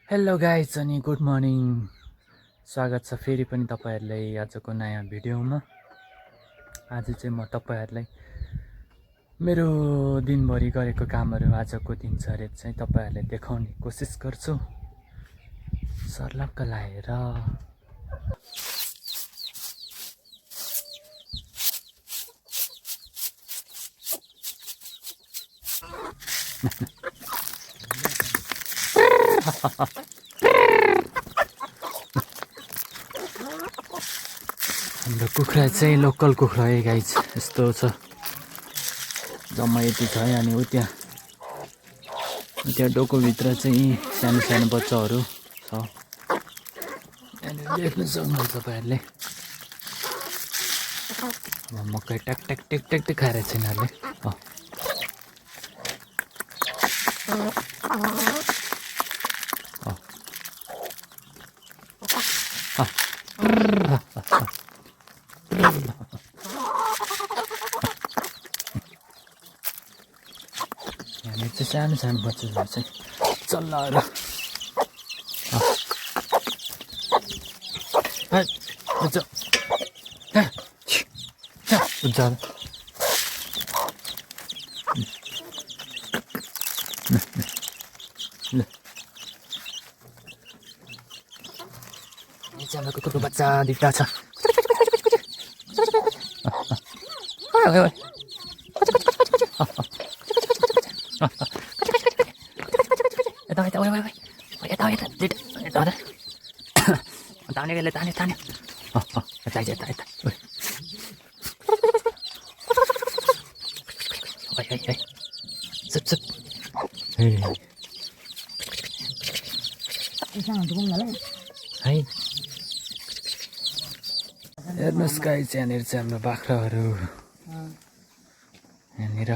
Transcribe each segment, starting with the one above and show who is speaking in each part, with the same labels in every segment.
Speaker 1: Hello guys अनि good morning. स्वागत छ फेरि पनि तपाईहरुलाई आजको नयाँ भिडियोमा। आज चाहिँ म तपाईहरुलाई मेरो दिनभरि गरेको कामहरु आजको दिनचर्या चाहिँ तपाईहरुलाई देखाउने कोसिस गर्छु। सर्लक्क लाएर हाम्रो कुखुरा चाहिँ लोकल कुखुरा है गाइज, यस्तो छ। जम्मा यति छ अनि उ त्यहाँ डोकोभित्र चाहिँ सानो सानो बच्चाहरू छ। अनि देख्न सक्नुहुन्छ तपाईहरुले। अब मकै टक टक टक टक टक खाएर चाहिँ यिनीहरूले यहाँ चाहिँ सानो सानो बच्चाहरू चाहिँ चल्लाहरू हाम्रो कुकुरको बच्चा दिप्टा छ। हेर्नुहोस् गाइस, यहाँनिर चाहिँ हाम्रो बाख्राहरू यहाँनिर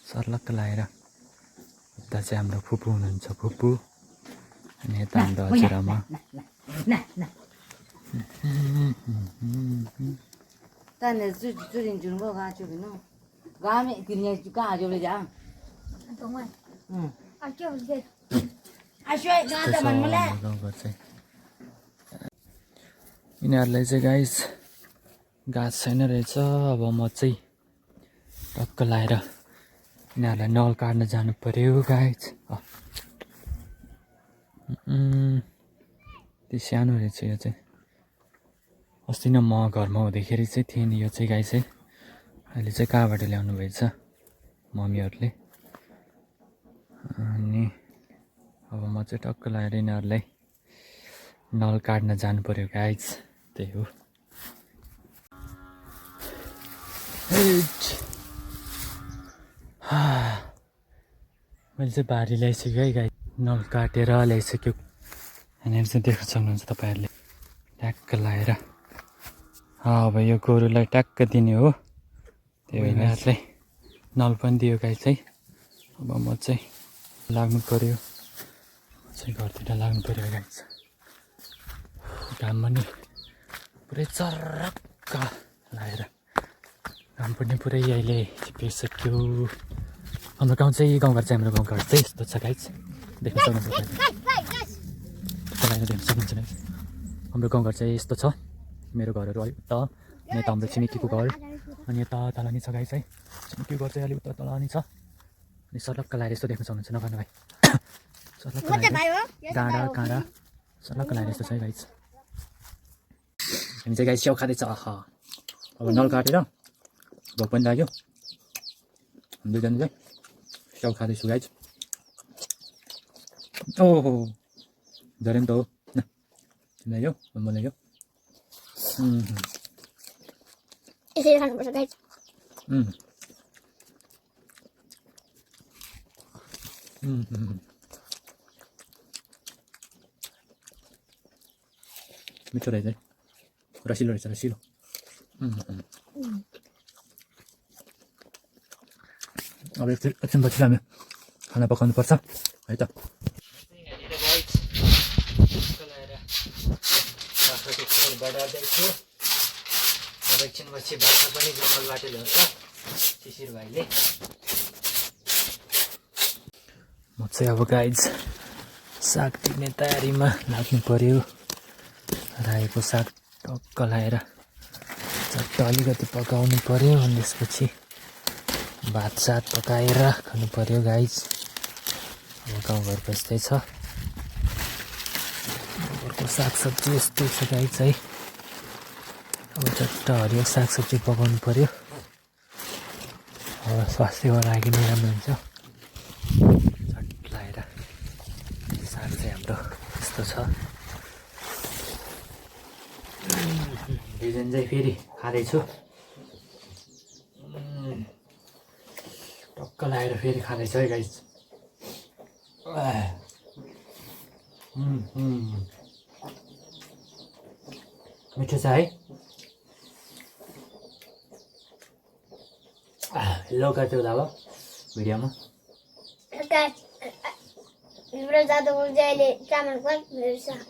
Speaker 1: सर्लक्क लाएर। यता चाहिँ हाम्रो फुपू हुनुहुन्छ, फुपू। अनि यता हाम्रो हजुरआमा। यिनीहरूलाई चाहिँ गाइस घाँस छैन रहेछ। अब म चाहिँ टक्क लाएर यिनीहरूलाई नल काट्न जानु पर्यो गाइस। त्यो सानो रहेछ यो चाहिँ। अस्ति नै म घरमा हुँदाखेरि चाहिँ थिएँ नि यो चाहिँ गाई चाहिँ। अहिले चाहिँ कहाँबाट ल्याउनु भएछ मम्मीहरूले। अनि अब म चाहिँ टक्क लाएर यिनीहरूलाई नल काट्न जानु पर्यो गाइस। त्यही हो। मैले चाहिँ भारी ल्याइसक्यो है गाई। नल काटेर ल्याइसक्यो। यहाँनिर चाहिँ देख्न सक्नुहुन्छ तपाईँहरूले। ट्याक्क लाएर अब यो गोरुलाई ट्याक्क दिने हो। त्यही भएर यिनीहरूलाई नल पनि दियो गाई चाहिँ। अब म चाहिँ लाग्नु पर्यो। म चाहिँ घरतिर लाग्नु पर्यो गाई चाहिँ। घाम पनि पुरै चर्रक्क लाएर घाम पनि पुरै अहिले छिपिसक्यो। हाम्रो गाउँ चाहिँ गाउँघर चाहिँ हाम्रो गाउँघर चाहिँ यस्तो छ गाइस। देख्न सक्नुहुन्छ तपाईँले देख्न सक्नुहुन्छ गाइस। हाम्रो गाउँघर चाहिँ यस्तो छ। मेरो घरहरू अलिक उता अनि यता हाम्रो छिमेकीको घर अनि यता तलानी छ गाइस है। छिमेकीको घर चाहिँ अलिक उता तलानी छ। अनि सर्लक्क लाएर यस्तो देख्न सक्नुहुन्छ नगर्नु भाइ। सर्लक्क लाएर डाँडा काँडा सर्लक्क लाएर यस्तो छ है गाइस। हामी चाहिँ गाइस स्याउ खाँदैछ। अब नल काटेर भोक पनि लाग्यो। दुईजना चाहिँ स्याउ खाँदैछु गाइस। ओहो झरे नि त हो। तिमीलाई यो मलाई यो
Speaker 2: यसरी खानुपर्छ गाइस।
Speaker 1: मिठो रहेछ है। रसिलो रहेछ, रसिलो। अब एकछिनपछि हामी खाना पकाउनु पर्छ है त। एकछिनपछि बाख्रा पनि जङ्गलबाट ल्याउँछ शिशिर भाइले। म चाहिँ अब गाइज साग टिप्ने तयारीमा लाग्नु पर्यो। रायोको साग टक्क लाएर चट्ट अलिकति पकाउनु पर्यो। अनि त्यसपछि भात सात पकाएर खानु पर्यो गाइज। अब गाउँघर बस्दै छ। घरको सागसब्जी यस्तै छ गाइज है। अब चट्ट हरियो सागसब्जी पकाउनु पर्यो। अब स्वास्थ्यको लागि नै राम्रो हुन्छ। चट्ट लाएर साग चाहिँ हाम्रो यस्तो छ। बिजन चाहिँ फेरि खाँदैछु। टक्क लाएर फेरि खाँदैछु है गाइस। मिठो छ है। हेलो काट्यो होला अब भिडियोमा।
Speaker 2: हाम्रो जाँदा बोल्दै अहिले चामल पनि मेरो सँग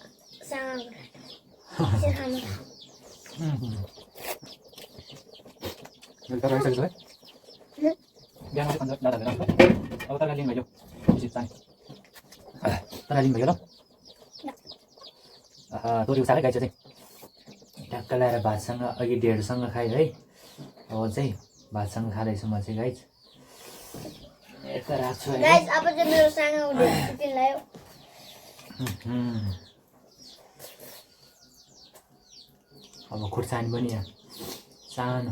Speaker 1: तरकारी सक्यो है। बिहान चाहिँ पन्ध्र दादा अब तरकारी लिनु भयो। तरकारी लिनु भयो ल। तोरीको सागै गाइस चाहिँ ट्याक्क ल्याएर भातसँग अघि ढेडसँग खाएँ है। अब चाहिँ भातसँग खाँदैछु म चाहिँ गाइस। यता राख्छु है
Speaker 2: गाइस। अब चाहिँ मेरो सँग उठ्यो चिकन ल्यायो।
Speaker 1: अब खुर्सानी पनि यहाँ सानो